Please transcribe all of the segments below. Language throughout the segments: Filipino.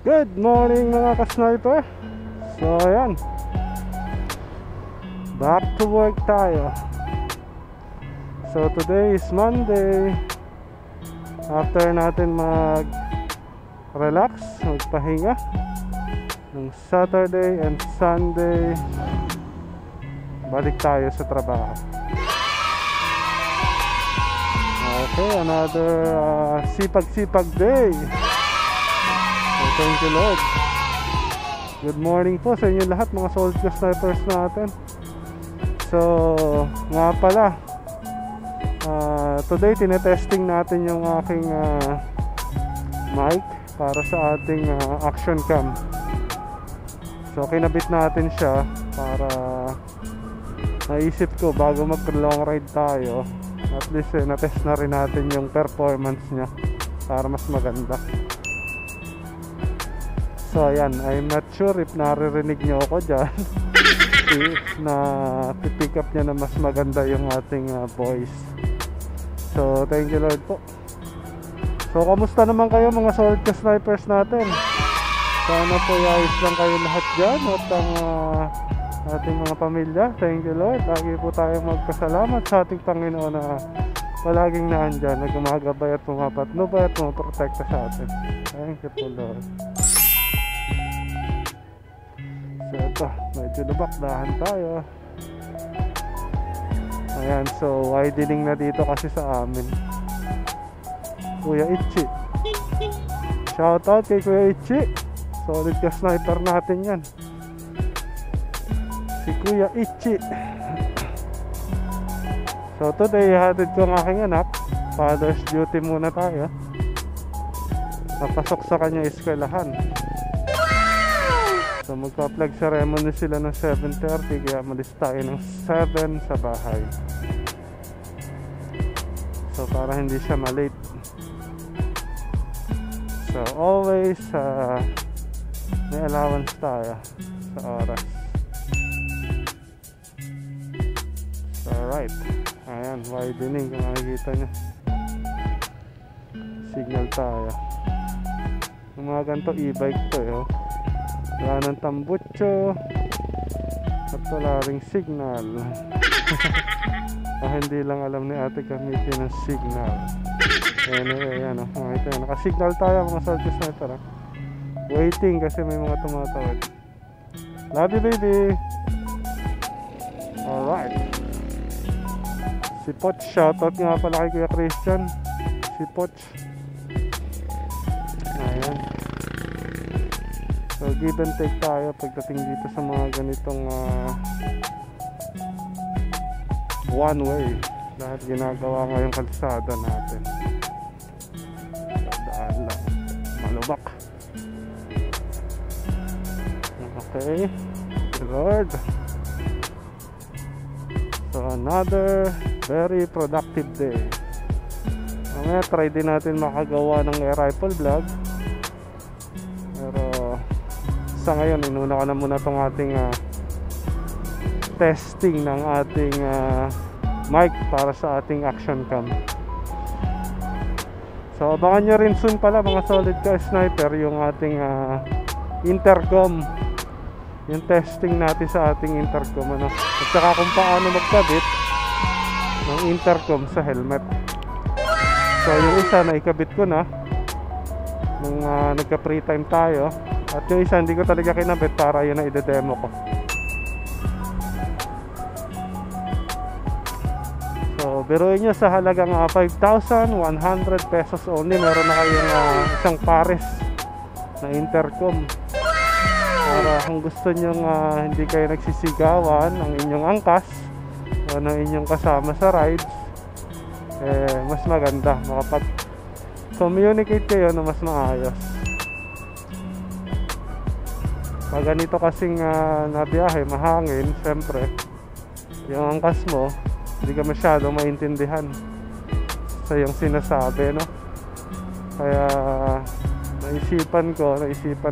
Good morning mga ka-sniper. So ayan, back to work tayo. So today is Monday. After natin mag-relax, magpahinga ng Saturday and Sunday, balik tayo sa trabaho. Okay, another sipag-sipag day. So, thank you Lord. Good morning po sa inyo lahat mga soldier snipers natin. So nga pala, today tinetesting natin yung aking mic para sa ating action cam. So kinabit natin siya para naisip ko bago mag long ride tayo, at least na-test na rin natin yung performance nya para mas maganda. So ayan, I'm not sure if naririnig nyo ako dyan na pick up nya na mas maganda yung ating voice. So thank you Lord po. So kamusta naman kayo mga soldier snipers natin? Sana po ayos lang kayo lahat dyan at ang ating mga pamilya. Thank you Lord. Lagi po tayong magpasalamat sa ating Panginoon na palaging naandyan, na gumagabay at pumapatnubay at pumaprotekta sa atin. Thank you po Lord. So ito, medyo lubak-dahan tayo. Ayan, so widening na dito kasi sa amin. Kuya Ichi, shoutout kay Kuya Ichi. Solid ka sniper natin yan, si Kuya Ichi. So today, hatid ko ang aking anak. Father's duty muna tayo. Napasok sa kanya eskwelahan. So magpa-flag ceremony sila ng 7:30, kaya malis tayo ng 7 sa bahay. So para hindi siya malate. So always may allowance tayo sa oras. So alright, ayan, widening kung makikita nyo. Signal tayo. Yung mga ganito e-bike to eh, oh. Wala ng tambutso at wala ring signal. Hindi lang alam ni ate gamitin ng signal. Anyway, ayan, nakasignal tayo mga soldier sniper. Waiting kasi may mga tumatawag. Love you baby. Alright, si Poch, shoutout nga pala kay Kuya Christian. Si Poch, ayan. So give and take tayo pagdating dito sa mga ganitong one way. Lahat ginagawa ngayong kalsada natin. Daan lang, malubak. Okay, Lord. So another very productive day. Mamaya try din natin makagawa ng air rifle vlog. Pero sa ngayon, inuna ko na muna itong ating testing ng ating mic para sa ating action cam. So abangan nyo rin soon pala mga solid ka sniper yung ating intercom, yung testing natin sa ating intercom, ano? At saka kung paano magkabit ng intercom sa helmet. So yung isa na ikabit ko na nung nagka free time tayo, at yung isa hindi ko talaga kinabit para yun na ide-demo ko. So biruin nyo, sa halagang 5,100 pesos only, meron na kayong isang pares na intercom. Para kung gusto nyo hindi kayo nagsisigawan ng inyong angkas o ng inyong kasama sa rides, mas maganda makapag-communicate kayo na mas maayos. Pag ganito kasing nabiyahe, mahangin, syempre yung angkas mo hindi ka masyado maintindihan sa yung sinasabi, no? Kaya naisipan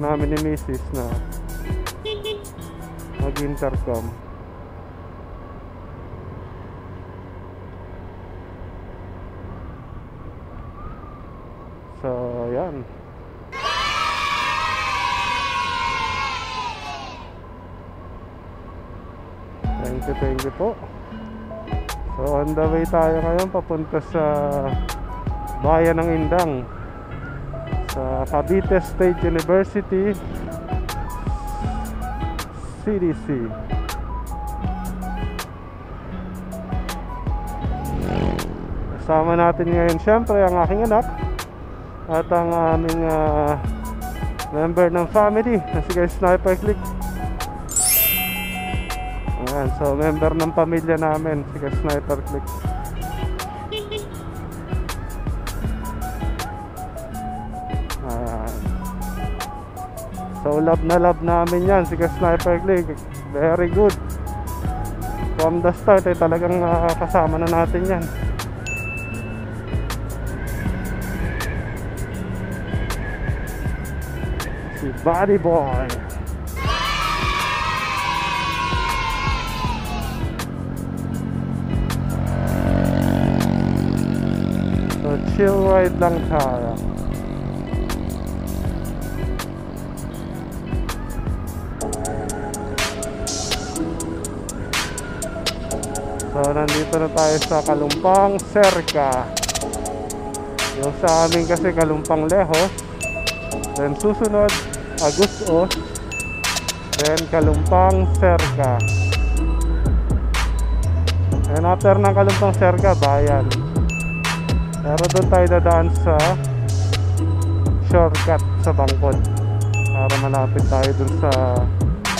namin ni Mrs. na mag-intercom. So yan, Thank you po. So on the way tayo ngayon papunta sa bayan ng Indang, sa Cavite State University CDC. Kasama natin ngayon syempre ang aking anak at ang aming member ng family na si Sniper Click. Ayan, so member ng pamilya namin si Sniper Click. Ayan. So love na love namin yan si Sniper Click. Very good. From the start ay talagang kasama na natin yan. Si Buddy Boy. So chill ride lang tayo. So nandito na tayo sa Kalumpang Serca. Yung sa amin kasi Kalumpang Lehos. Then susunod Agustos. Then Kalumpang Serca. And after ng Kalumpang Serca, bayan. Pero doon tayo dadaan sa shortcut sa Bangkod para malapit tayo doon sa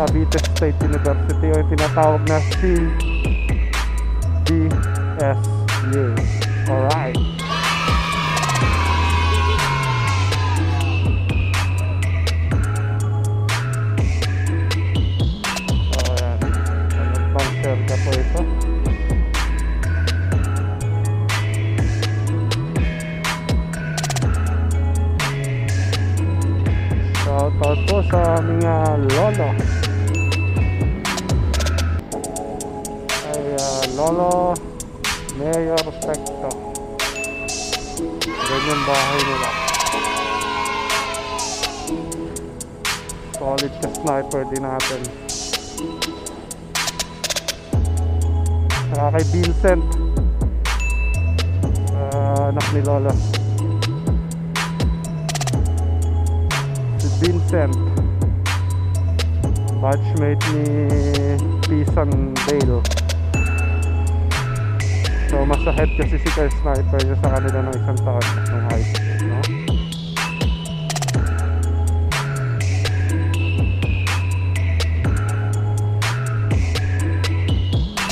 Cavite State University o yung tinatawag na CDSU. Alright. So ayan, Kalumpang Serca po ito. Shoutout po sa aming lolo. Ay Lolo Mayor Pecto. Ganyan bahay nila. Solid ka sniper din natin. Saka kay Vincent, anak ni Lolo. Vincent, batchmate ni Pisan Dale. So mas ahead kasi si Sniper niya sa kanila ng isang taon ng high school, no?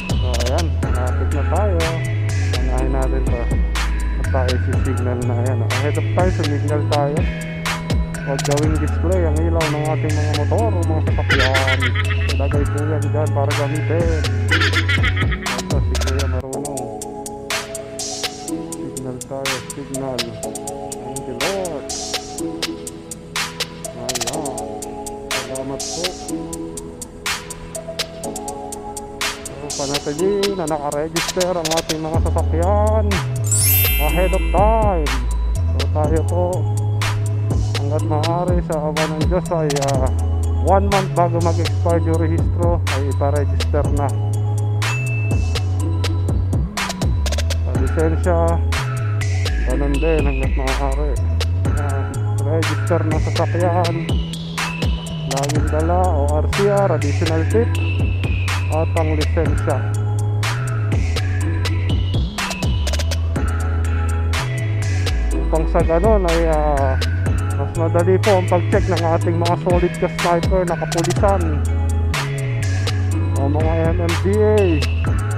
So ayan, malapit na tayo. Anahin natin to at tayo si signal na yan. Ahead of time, sumignal tayo. Huwag gawing display ang ilaw ng ating mga motor o mga sasakyan. Ilagay po yan dyan para gamitin. Ito si Kuya marunong. Signal tayo, signal. Thank you Lord. Ayan, salamat po. So panatagin na nakaregister ang ating mga sasakyan ahead of time. So tayo po hanggat maaari sa awa ng Diyos ay 1 month bago mag-expire yung rehistro ay iparegister na. Sa lisensya ganun din hanggat maaari. Register na sasakyan, laging dala o RCR, additional tip at ang lisensya. Upang sa ganun ay mas madali po ang pag-check ng ating mga solid ka sniper na kapulisan o mga MMDA,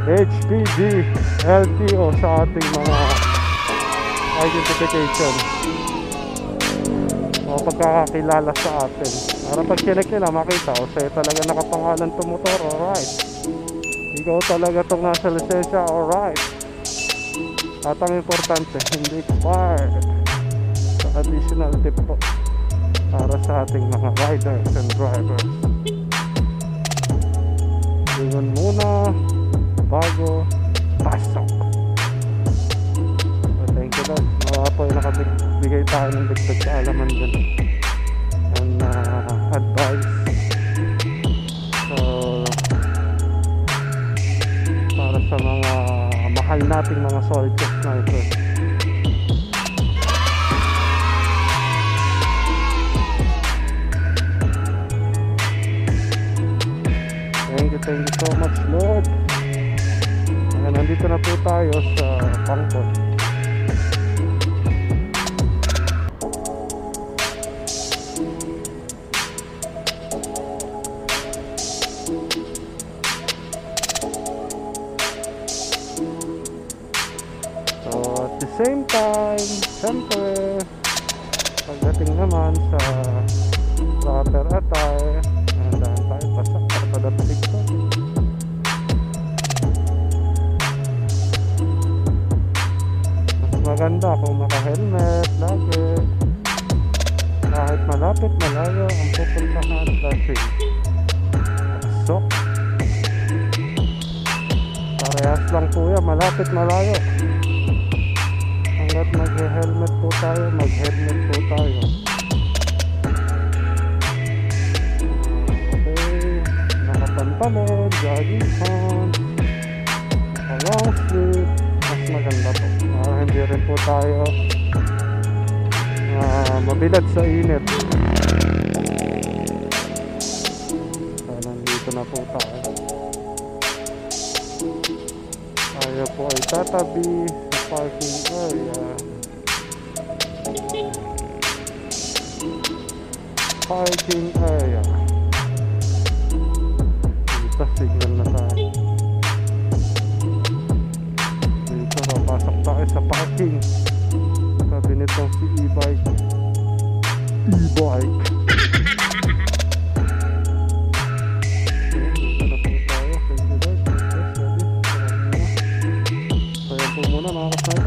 HPG, LTO sa ating mga identification o pagkakakilala sa atin. Para pag check nila makita o sa'yo talaga nakapangalan itong motor, alright. Ikaw talaga itong nasa lisensya, alright. At ang importante, hindi expired. Additional tip po para sa ating mga riders and drivers. Tingnan muna bago pasok. So thank you Lord. Mga po yung nakabigay tayo ng dagdag kaalaman dun and advice. So assault sniper. Thank you so much, Lord. Ayan, nandito na po tayo sa Pangkon. So at the same time, siyempre pagdating naman sa proper attire, nandahan tayo pasak para padapig ko. Mas maganda kung naka-helmet lagi, kahit malapit malayo ang pupuntahan kasi pasok. Parehas lang po yan, malapit malayo. Hanggat mag-helmet po tayo, mag-helmet po tayo. Nakapantalon, jogging pants, long sleeve, mas maganda po. Hindi rin po tayo mabilad sa init. So nandito na po tayo. Tayo po ay tatabi sa parking area. Parking area. Dito signal na tayo. Dito papasok tayo sa parking. Sabi nitong si e-bike. E-bike. Dito na po tayo. Thank you, Lord. So yan po muna mga kasama.